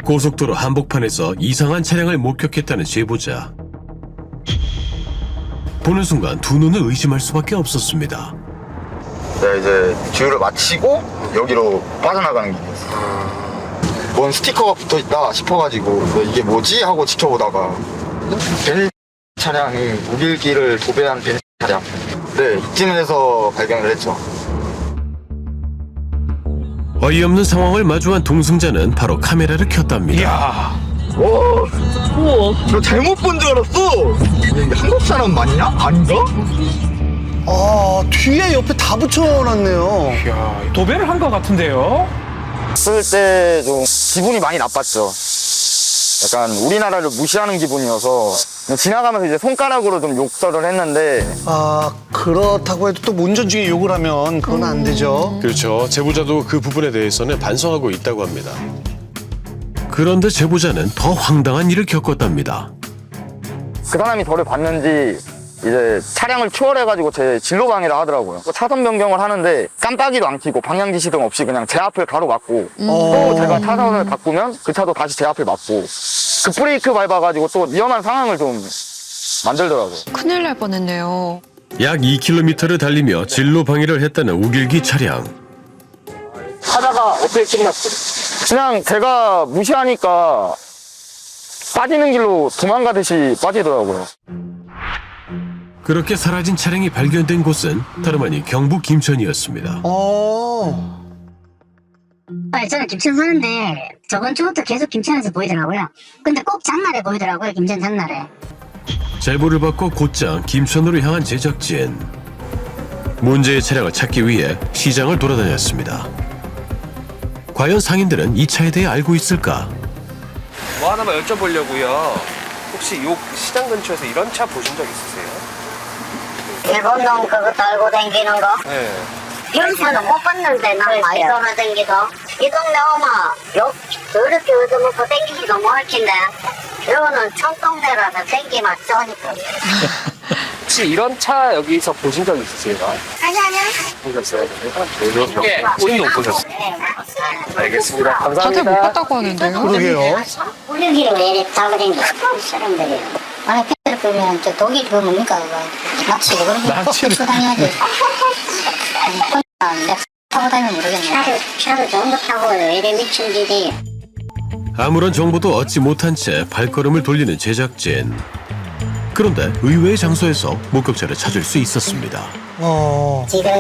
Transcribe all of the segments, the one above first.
고속도로 한복판에서 이상한 차량을 목격했다는 제보자. 보는 순간 두 눈을 의심할 수밖에 없었습니다. 네, 이제 주유를 마치고 여기로 빠져나가는 길이었어요. 뭔 스티커가 붙어있다 싶어가지고 이게 뭐지? 하고 지켜보다가 벤 차량이 우길기를 도배한 벤 차량, 네, 입진을 해서 발견을 했죠. 어이없는 상황을 마주한 동승자는 바로 카메라를 켰답니다. 이야. 우와, 너 잘못 본 줄 알았어. 이게 한국 사람 맞냐? 아닌가? 아, 뒤에 옆에 다 붙여놨네요. 이야. 도배를 한 것 같은데요? 쓸 때 좀 기분이 많이 나빴죠. 약간 우리나라를 무시하는 기분이어서 지나가면서 이제 손가락으로 좀 욕설을 했는데, 아, 그렇다고 해도 또 운전 중에 욕을 하면 그건 안 되죠. 그렇죠. 제보자도 그 부분에 대해서는 반성하고 있다고 합니다. 그런데 제보자는 더 황당한 일을 겪었답니다. 그 사람이 저를 봤는지 이제 차량을 추월해가지고 제 진로 방해를 하더라고요. 차선 변경을 하는데 깜빡이도 안 켜고 방향 지시등 없이 그냥 제 앞을 가로막고, 또 제가 차선을 바꾸면 그 차도 다시 제 앞을 막고, 그 브레이크 밟아가지고 또 위험한 상황을 좀 만들더라고요. 큰일 날 뻔했네요. 약 2km를 달리며 진로 방해를 했다는 우길기 차량. 하다가 어떻게 끝났어요? 그냥 제가 무시하니까 빠지는 길로 도망가듯이 빠지더라고요. 그렇게 사라진 차량이 발견된 곳은 다름 아닌 경북 김천이었습니다. 저는 김천 사는데 저번 주부터 계속 김천에서 보이더라고요. 근데 꼭 장날에 보이더라고요. 김천 장날에. 제보를 받고 곧장 김천으로 향한 제작진. 문제의 차량을 찾기 위해 시장을 돌아다녔습니다. 과연 상인들은 이 차에 대해 알고 있을까? 뭐 하나만 여쭤보려고요. 혹시 요 시장 근처에서 이런 차 보신 적 있으세요? 일본 놈 그거 달고 다니는 거? 네. 여기서는 못 봤는데 난 많이 돌아다니기도. 이 동네 오마 저렇게 얻어먹고 땡기기도 못 할 텐데 여기는 청동네라서 땡기 맞죠니까. 혹시 이런 차 여기서 보신 적 있으세요? 아니요. 보셨어요? 예. 본인도 못 보셨어요? 알겠습니다. 다들 못 감사합니다. 봤다고 하는데요? 그러게요. 우리 길을 왜 이렇게 달고 다니는 사람들이. 만약 폐를 끌면 저 독일 그거 뭡니까 그거 납치고 그런 거 납치를. 다녀야지. 내가 타고 다니면 모르겠네. 차도 좋은 거 타고 왜 이래 미친 길이. 아무런 정보도 얻지 못한 채 발걸음을 돌리는 제작진. 그런데 의외의 장소에서 목격자를 찾을 수 있었습니다. 지금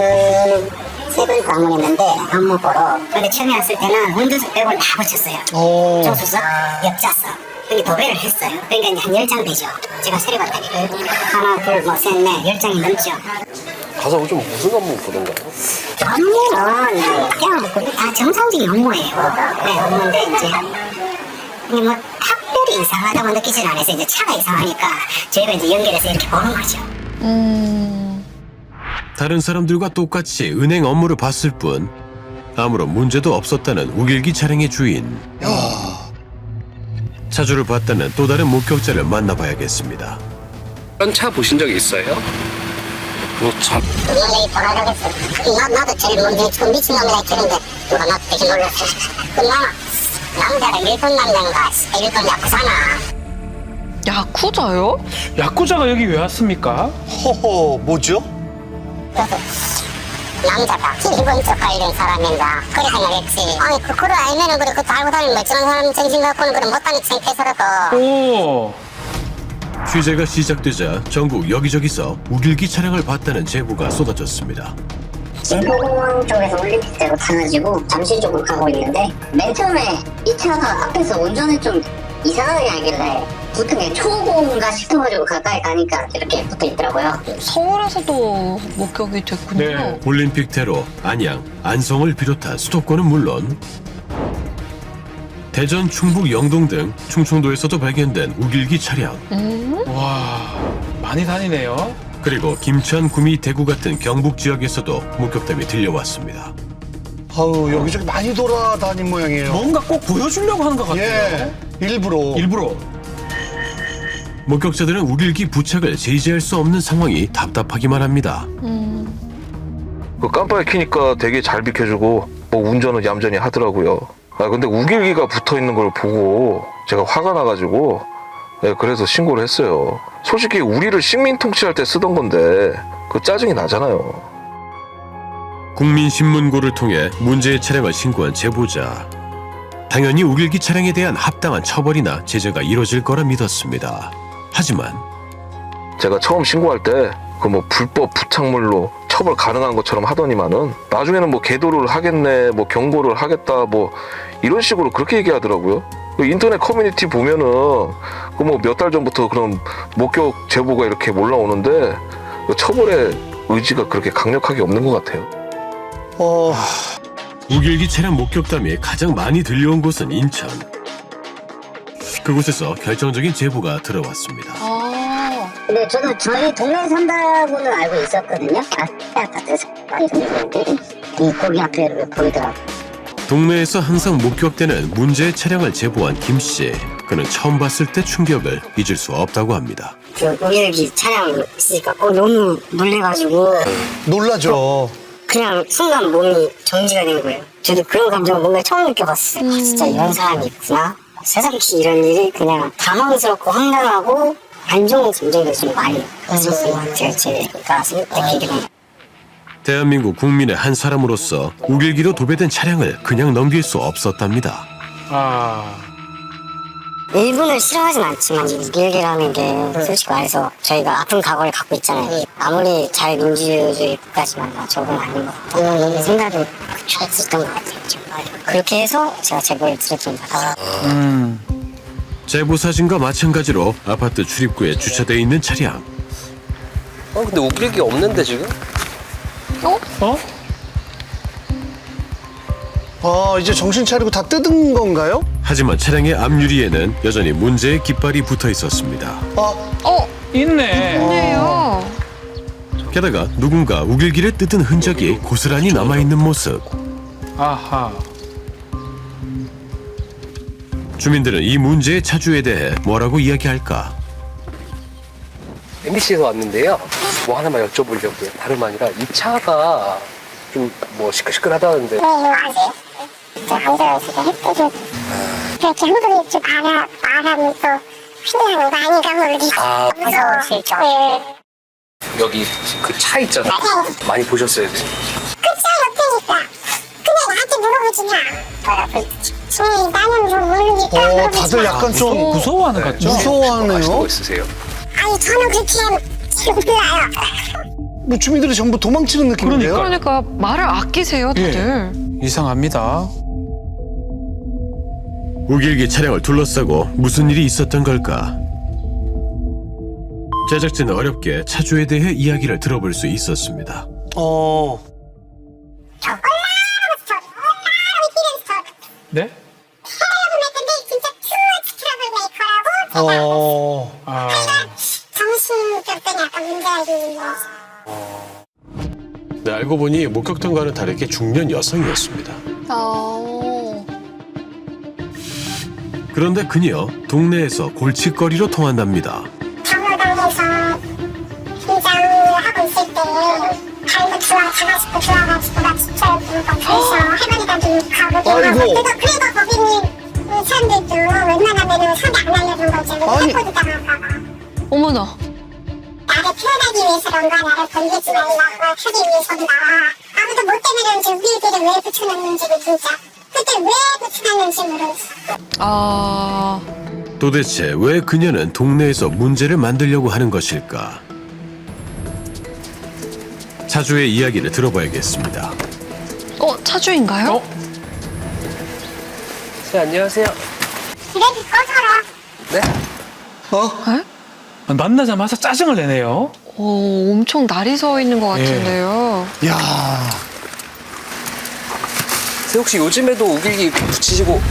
세 번 방문했는데 업무 보러. 근데 처음에 왔을 때는 운전석 빼고는 다 붙였어요. 조수석, 옆좌석. 근데 도배를 했어요. 그러니까 이제 한 10장 되죠. 제가 세려봤다니까. 하나, 둘, 뭐, 셋, 넷, 10장이 넘죠. 가서 좀 무슨 업무 보던가요? 업무는 그냥 그게 다 정상적인 업무예요. 네, 업무인데 이제 이게 뭐 특별히 이상하다고 느끼진 않아서 이제 차가 이상하니까 저희가 이제 연결해서 이렇게 보는 거죠. 다른 사람들과 똑같이 은행 업무를 봤을 뿐 아무런 문제도 없었다는 우길기 차량의 주인. 차주를 봤다는 또 다른 목격자를 만나봐야겠습니다. 이런 차 보신 적 있어요? 그렇죠. 연예인 돌아가겠어. 나도 제일 먼저 처음 미친놈이라 했는데 누가 나 되게 놀랐어. 그나 남자가 일본 남자인가 일본 야쿠사나. 야쿠자요? 야쿠자가 여기 왜 왔습니까? 허허, 뭐죠? 그래서 남자가 일본 쪽 관련 사람인가 그래 생각했지. 아니 그걸 알면은 그래 그거 알고 다니는 멀쩡한 사람 정신 갖고는 그래 못다니 창피해서라도. 오. 취재가 시작되자 전국 여기저기서 우길기 차량을 봤다는 제보가 쏟아졌습니다. 김포공항 쪽에서 올림픽대로 타가지고 잠실 쪽으로 가고 있는데 맨 처음에 이 차가 앞에서 운전을 좀 이상하게 하길래 붙은 게 초보인가 싶어가지고 가까이 가니까 이렇게 붙어있더라고요. 서울에서도 목격이 됐군요. 네. 올림픽대로, 안양, 안성을 비롯한 수도권은 물론 대전, 충북, 영동 등 충청도에서도 발견된 우길기 차량. 와, 많이 다니네요. 그리고 김천, 구미, 대구 같은 경북 지역에서도 목격담이 들려왔습니다. 아우, 여기저기 많이 돌아다닌 모양이에요. 뭔가 꼭 보여주려고 하는 것 같아요. 예, 일부러. 일부러. 목격자들은 우길기 부착을 제지할 수 없는 상황이 답답하기만 합니다. 그 깜빡이 켜니까 되게 잘 비켜주고 뭐 운전을 얌전히 하더라고요. 근데 우길기가 붙어 있는 걸 보고 제가 화가 나가지고 그래서 신고를 했어요. 솔직히 우리를 식민 통치할 때 쓰던 건데 그 짜증이 나잖아요. 국민신문고를 통해 문제의 차량을 신고한 제보자. 당연히 우길기 차량에 대한 합당한 처벌이나 제재가 이뤄질 거라 믿었습니다. 하지만 제가 처음 신고할 때 그 뭐 불법 부착물로 처벌 가능한 것처럼 하더니만은 나중에는 뭐 계도를 하겠네, 뭐 경고를 하겠다, 뭐 이런 식으로 그렇게 얘기하더라고요. 그 인터넷 커뮤니티 보면은 그 뭐 몇 달 전부터 그런 목격 제보가 이렇게 올라오는데 그 처벌의 의지가 그렇게 강력하게 없는 것 같아요. 우길기 차량 목격담이 가장 많이 들려온 곳은 인천. 그곳에서 결정적인 제보가 들어왔습니다. 근데 저도 저희 동네 산다고는 알고 있었거든요. 아파트에서 이 고기 앞에 이렇게 보이더라고요. 동네에서 항상 목격되는 문제의 차량을 제보한 김 씨. 그는 처음 봤을 때 충격을 잊을 수 없다고 합니다. 그 우길기 차량 있으니까 너무 놀래가지고 놀라죠. 그냥 순간 몸이 정지가 된 거예요. 저도 그런 감정을 뭔가 처음 느껴봤어요. 진짜 이런 사람이 있구나. 세상에 이런 일이 그냥 당황스럽고 황당하고 안 좋은 감정이 좀 많이 있었던 것 같아요. 제가 느끼기로는. 대한민국 국민의 한 사람으로서 우길기로 도배된 차량을 그냥 넘길 수 없었답니다. 일본을 싫어하진 않지만 우길기라는 게 솔직히 말해서 저희가 아픈 과거를 갖고 있잖아요. 아무리 잘 민주주의 국가지만 저건 아닌 것 같다는 생각을 했었던 것 같아요. 그렇게 해서 제가 제보를 드렸습니다. 제보 사진과 마찬가지로 아파트 출입구에 주차되어 있는 차량. 근데 우길기 없는데 지금? 이제 정신 차리고 다 뜯은 건가요? 하지만 차량의 앞유리에는 여전히 문제의 깃발이 붙어 있었습니다. 있네. 네요. 게다가 누군가 우길기를 뜯은 흔적이 고스란히 남아있는 모습. 아하. 주민들은 이 문제의 차주에 대해 뭐라고 이야기할까? MBC에서 왔는데요. 뭐 하나만 여쭤보려고요. 다름 아니라 이 차가 좀 뭐 시끌시끌하다는데. 왜 이거 아세요? 앉아서 햇빛을 그렇게 한국에 좀 바람이 또 휘하는 거 아닌가 모르겠어요. 무서워 실죠. 여기 그 차 있잖아요. 많이 보셨어야 돼요. 그차 옆에니까 그냥 나한테 물어보지 마. 나는 좀 모르니까. 다들 약간 좀 무서워하는 것 같죠? 아시는 무서워하네요. 거 있으세요? 아니 저는 그렇게 몰라요. 뭐 주민들이 전부 도망치는 느낌인데요? 그러니까 말을 아끼세요, 다들. 이상합니다. 우길기 차량을 둘러싸고 무슨 일이 있었던 걸까? 제작진은 어렵게 차주에 대해 이야기를 들어볼 수 있었습니다. 네? 정신적인 약간 문제가 있는 거죠. 네, 알고 보니 목격담과는 다르게 중년 여성이었습니다. 그런데 그녀 동네에서 골칫거리로 통한답니다. 경로당에서 긴장을 하고 있을 때 발도 가가지고 들어와가지고 나 진짜 그래서 할머니가 좀 가고 아이고. 그래도 거기는 사람들도 웬만하면 손이 안 알려준 거지. 아니. 해코지 당할까봐. 어머나. 나를 표현하기 위해서런가 나를 건들지 말라고 하기 위해서인가 아무도 못 때문에 우리들을 왜 붙여놨는지를 진짜 그때 왜 붙여놨는지 모르겠어. 도대체 왜 그녀는 동네에서 문제를 만들려고 하는 것일까? 차주의 이야기를 들어봐야겠습니다. 차주인가요? 네, 안녕하세요. 그래도 꺼져라. 네? 만나자마자 짜증을 내네요. 엄청 날이 서 있는 것 같은데요. 야, 선생님 혹시 요즘에도 우길기 붙이시고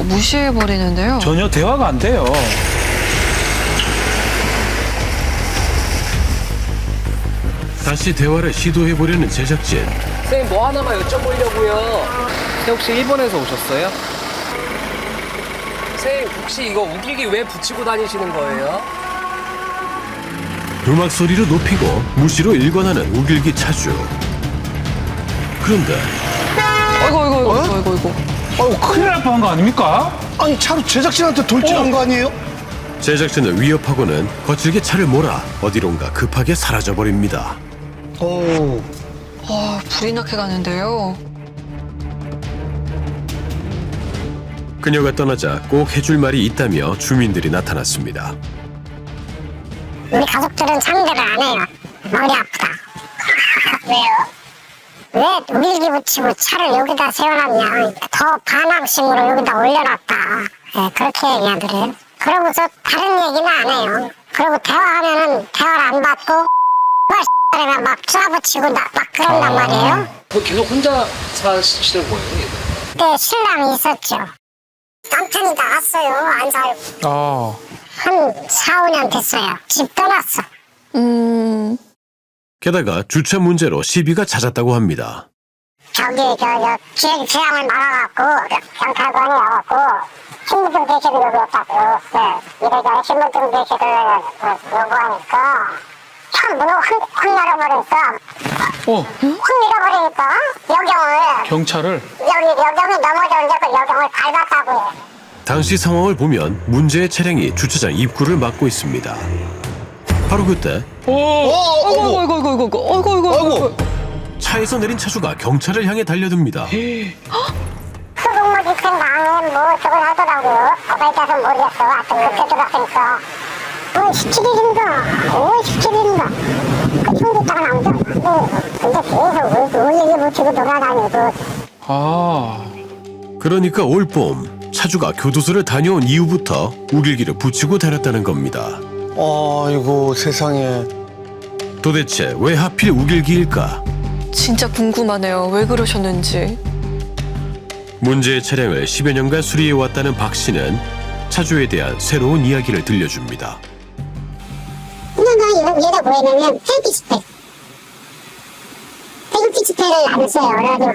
무시해버리는데요. 전혀 대화가 안 돼요. 다시 대화를 시도해보려는 제작진. 선생님 뭐 하나만 여쭤보려고요. 선생님 혹시 일본에서 오셨어요? 선생님 혹시 이거 우길기 왜 붙이고 다니시는 거예요? 음악 소리를 높이고 무시로 일관하는 우길기 차주. 그런데 아이고. 큰일 날 뻔한 거 아닙니까? 아니 차로 제작진한테 돌진한 거 아니에요? 제작진을 위협하고는 거칠게 차를 몰아 어디론가 급하게 사라져버립니다. 오. 불이 나게 가는데요. 그녀가 떠나자 꼭 해줄 말이 있다며 주민들이 나타났습니다. 우리 가족들은 상대를 안 해요. 머리 아프다. 왜요? 왜 우길기 붙이고 차를 여기다 세워놨냐. 더 반항심으로 여기다 올려놨다. 네, 그렇게 얘기하더래요. 그러고서 다른 얘기는 안 해요. 그리고 대화하면은 대화를 안 받고 X를 막 쏴붙이고 막 그런단 말이에요. 계속 혼자 사시는 거예요? 그때 신랑이 있었죠. 남편이 나갔어요. 안 살고. 한 4, 5년 됐어요. 집 떠났어. 게다가 주차 문제로 시비가 잦았다고 합니다. 저기 기량을 말아갖고 경찰관이 와갖고 신분증 대체를 요구했다고. 이래저래 신분증 대체를 요구하니까 참 문을 확 열어버리니까 여경을 경찰을? 여경이 넘어졌는데 그 여경을 밟았다고요. 당시 상황을 보면 문제의 차량이 주차장 입구를 막고 있습니다. 바로 그때 어이구. 차에서 내린 차주가 경찰을 향해 달려듭니다. 수동모 집행 방에 뭐 저걸 하더라고요. 거기에 따서 모르겠어. 하여튼 그때 들어갔으니까 17일인가 그 총기 딱 나오죠. 근데 계속 우리에게 묻히고 돌아다니고. 그러니까 올봄 차주가 교도소를 다녀온 이후부터 우길기를 붙이고 다녔다는 겁니다. 아이고 세상에. 도대체 왜 하필 우길기일까? 진짜 궁금하네요. 왜 그러셨는지. 문제의 차량을 10여 년간 수리해왔다는 박 씨는 차주에 대한 새로운 이야기를 들려줍니다. 그냥 얘가 뭐냐면 헬기 스펙. 헬기 스펙을 안 했어요. 그래가지고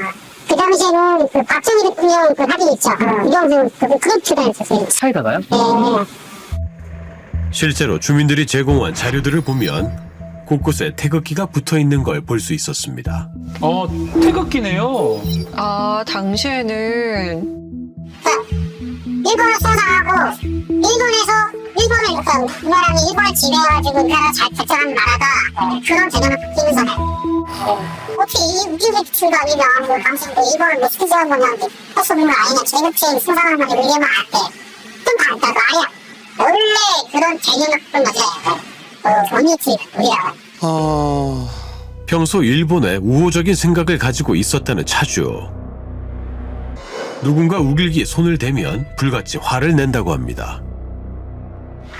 그 당시에는 그 박정희 대통령 그 사진 있죠. 이동수 그걸 출연했었어요. 사이다가요? 네. 실제로 주민들이 제공한 자료들을 보면 곳곳에 태극기가 붙어 있는 걸 볼 수 있었습니다. 태극기네요. 당시에는 일본을 쏘다하고 일본을 우리나라는 일본을 지배해가지고 우리나라 잘 결정한 나라다. 그런 개념을 바뀌는 거네. 어떻게 이 우길기 비춘도 아니면 뭐 당신 뭐 일본을 뭐 수지한 거냐 헛소리는 아니냐 제국주의 생산하는 거냐 이러면 안 돼. 좀 다르다고 아니야. 원래 그런 개념을 바꾼 거지. 원위치 우리야. 평소 일본에 우호적인 생각을 가지고 있었다는 차주. 누군가 우길기에 손을 대면 불같이 화를 낸다고 합니다.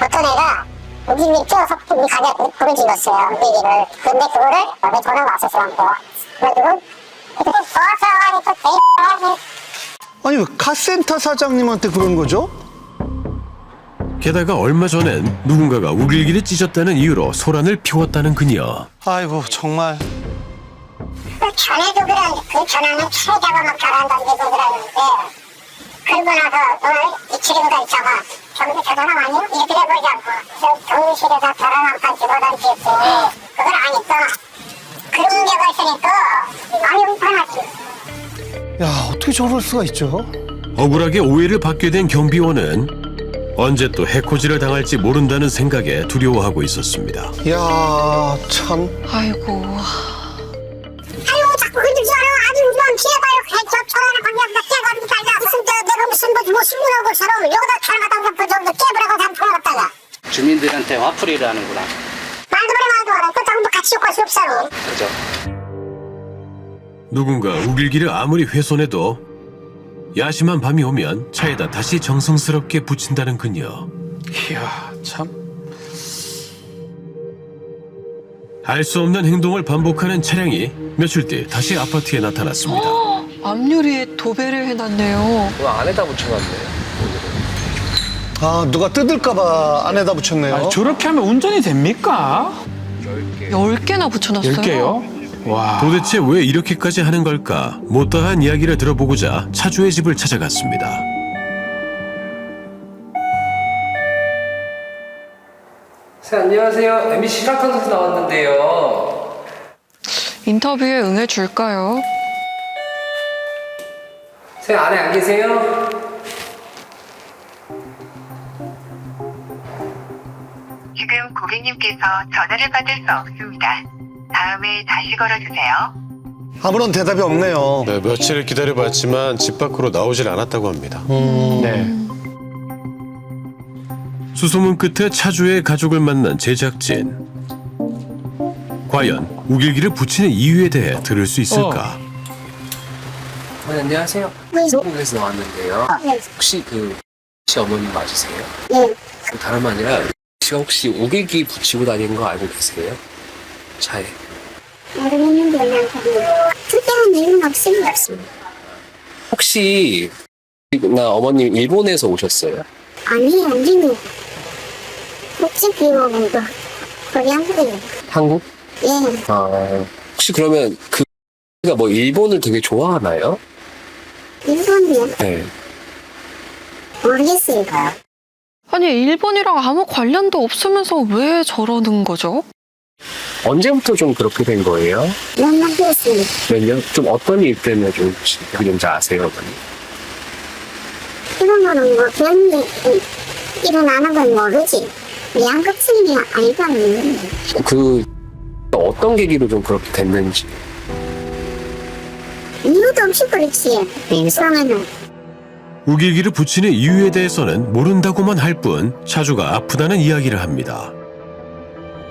어떤 애가 우길기 뛰어서 우리 가게 불을 질렀어요. 우길기를. 근데 그거를 내 전화가 왔었어요. 그래가지고 아니 왜 카센터 사장님한테 그런 거죠? 게다가 얼마 전엔 누군가가 우길기를 찢었다는 이유로 소란을 피웠다는 그녀. 아이고 정말. 전에도 그 전화는 최자가 막 잘한다는 얘기를 하는데 그러고 나서 오늘 이 친구가 있잖아. 저기서 저 사람 아니야? 이렇게 해보자고. 경비실에서 저런 한판 집어던지고 그걸 아니까 그런 문제가 있으니까 많이 불편하지. 야 어떻게 저럴 수가 있죠? 억울하게 오해를 받게 된 경비원은 언제 또 해코지를 당할지 모른다는 생각에 두려워하고 있었습니다. 야 참. 아이고. 아유 자꾸 흔들지 마라. 아주 우리만 피해봐요. 저런 방향 깨가지고 달라. 내가 무슨 뭐 신문하고처럼 여기다 차를 갖다 그 깨버리고 다 풀어갔다가 주민들한테 화풀이를 하는구나. 말도 말아. 그 장도 같이 욕할 수 없어. 그죠? 누군가 우길기를 아무리 훼손해도 야심한 밤이 오면 차에다 다시 정성스럽게 붙인다는 그녀. 이야, 참. 알 수 없는 행동을 반복하는 차량이 며칠 뒤 다시 아파트에 나타났습니다. 앞유리에 도배를 해놨네요. 그 안에다 붙여놨네. 아 누가 뜯을까봐 안에다 붙였네요. 저렇게 하면 운전이 됩니까? 10개나 붙여놨어요. 10개요? 와. 도대체 왜 이렇게까지 하는 걸까? 못다한 이야기를 들어보고자 차주의 집을 찾아갔습니다. 안녕하세요. MBC 시각방송에서 나왔는데요. 인터뷰에 응해줄까요? 선생님 안에 안 계세요? 지금 고객님께서 전화를 받을 수 없습니다. 다음에 다시 걸어주세요. 아무런 대답이 없네요. 네, 며칠을 기다려봤지만 집 밖으로 나오질 않았다고 합니다. 네. 수소문 끝에 차주의 가족을 만난 제작진. 과연 우길기를 붙이는 이유에 대해 들을 수 있을까? 네, 안녕하세요. 한국에서 나왔는데요. 혹시 혹시 어머님 맞으세요? 네. 다름 아니라 씨가 혹시 우길기 붙이고 다니는 거 알고 계세요? 차에. 모르겠는데 그냥 특별한 이유는 없습니다. 혹시 나 어머님 일본에서 오셨어요? 아니, 아니요. 국제 비용도 거기 한국이에요. 한국? 예. 혹시 그러면 그가 뭐 일본을 되게 좋아하나요? 일본이요? 네. 모르겠어요. 아니, 일본이랑 아무 관련도 없으면서 왜 저러는 거죠? 언제부터 좀 그렇게 된 거예요? 몇년 됐습니다. 몇 년? 좀 어떤 일 때문에 좀 그런지 아세요, 어머니? 이런 거는 뭐 그런 일 일어나는 건 모르지. 양극층이 아니고 있는데. 어떤 계기로 좀 그렇게 됐는지. 이유도 없이 그렇지. 이상하면. 우길기를 붙이는 이유에 대해서는 모른다고만 할 뿐 차주가 아프다는 이야기를 합니다.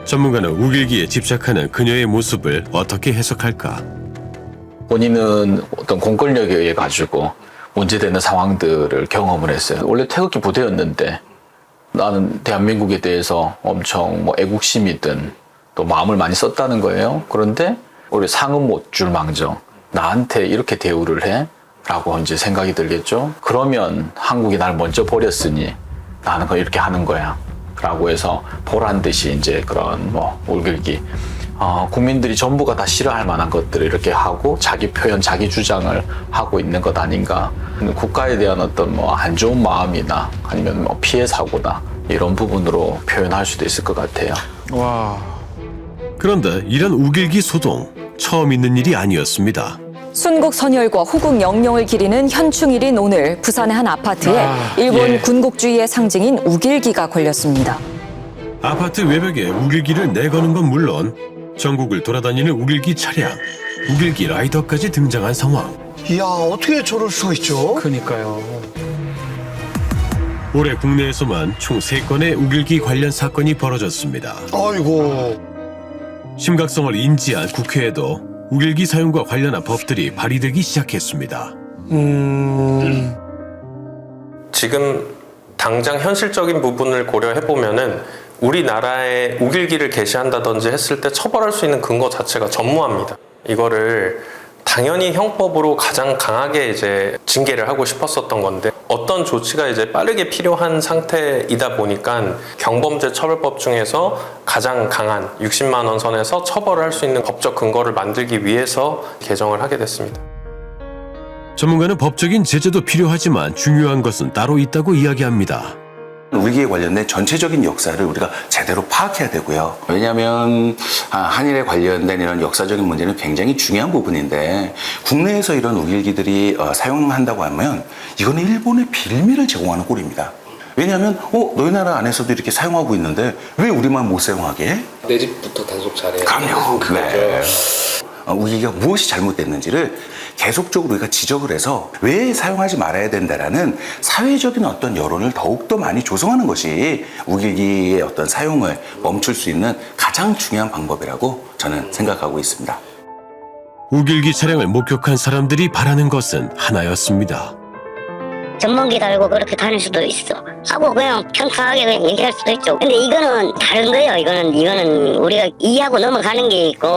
전문가는 우길기에 집착하는 그녀의 모습을 어떻게 해석할까? 본인은 어떤 공권력에 의해 가지고 문제되는 상황들을 경험을 했어요. 원래 태극기 부대였는데 나는 대한민국에 대해서 엄청 뭐 애국심이든 또 마음을 많이 썼다는 거예요. 그런데 우리 상은 못 줄 망정 나한테 이렇게 대우를 해? 라고 이제 생각이 들겠죠. 그러면 한국이 날 먼저 버렸으니 나는 거 이렇게 하는 거야. 라고 해서 보란 듯이 이제 그런 우길기 국민들이 전부가 다 싫어할 만한 것들을 이렇게 하고 자기 표현, 자기 주장을 하고 있는 것 아닌가. 국가에 대한 어떤 안 좋은 마음이나 아니면 피해 사고나 이런 부분으로 표현할 수도 있을 것 같아요. 와. 그런데 이런 우길기 소동 처음 있는 일이 아니었습니다. 순국 선열과 호국 영령을 기리는 현충일인 오늘 부산의 한 아파트에 일본 군국주의의 상징인 우길기가 걸렸습니다. 아파트 외벽에 우길기를 내거는 건 물론 전국을 돌아다니는 우길기 차량, 우길기 라이더까지 등장한 상황. 이야, 어떻게 저럴 수가 있죠? 그니까요. 올해 국내에서만 총 3건의 우길기 관련 사건이 벌어졌습니다. 아이고. 심각성을 인지한 국회에도 우길기 사용과 관련한 법들이 발의되기 시작했습니다. 지금 당장 현실적인 부분을 고려해보면은 우리나라에 우길기를 게시한다든지 했을 때 처벌할 수 있는 근거 자체가 전무합니다. 이거를 당연히 형법으로 가장 강하게 이제 징계를 하고 싶었었던 건데 어떤 조치가 이제 빠르게 필요한 상태이다 보니까 경범죄 처벌법 중에서 가장 강한 60만 원 선에서 처벌을 할 수 있는 법적 근거를 만들기 위해서 개정을 하게 됐습니다. 전문가는 법적인 제재도 필요하지만 중요한 것은 따로 있다고 이야기합니다. 우길기에 관련된 전체적인 역사를 우리가 제대로 파악해야 되고요. 왜냐하면 한일에 관련된 이런 역사적인 문제는 굉장히 중요한 부분인데 국내에서 이런 우길기들이 사용한다고 하면 이거는 일본의 빌미를 제공하는 꼴입니다. 왜냐하면 너희 나라 안에서도 이렇게 사용하고 있는데 왜 우리만 못 사용하게 해? 내 집부터 단속 잘해. 그럼요. 네. 우길기가 무엇이 잘못됐는지를 계속적으로 우리가 지적을 해서 왜 사용하지 말아야 된다라는 사회적인 어떤 여론을 더욱더 많이 조성하는 것이 우길기의 어떤 사용을 멈출 수 있는 가장 중요한 방법이라고 저는 생각하고 있습니다. 우길기 차량을 목격한 사람들이 바라는 것은 하나였습니다. 전문기 달고 그렇게 다닐 수도 있어. 하고 그냥 평탄하게 그냥 얘기할 수도 있죠. 근데 이거는 다른 거예요. 이거는 우리가 이해하고 넘어가는 게 있고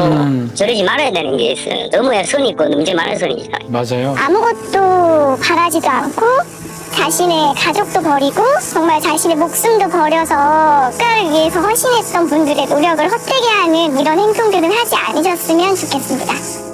저러지 말아야 되는 게 있어요. 너무 손이 있고 문제 많은 손이죠. 맞아요. 아무것도 바라지도 않고 자신의 가족도 버리고 정말 자신의 목숨도 버려서 국가를 위해서 헌신했던 분들의 노력을 헛되게 하는 이런 행동들은 하지 않으셨으면 좋겠습니다.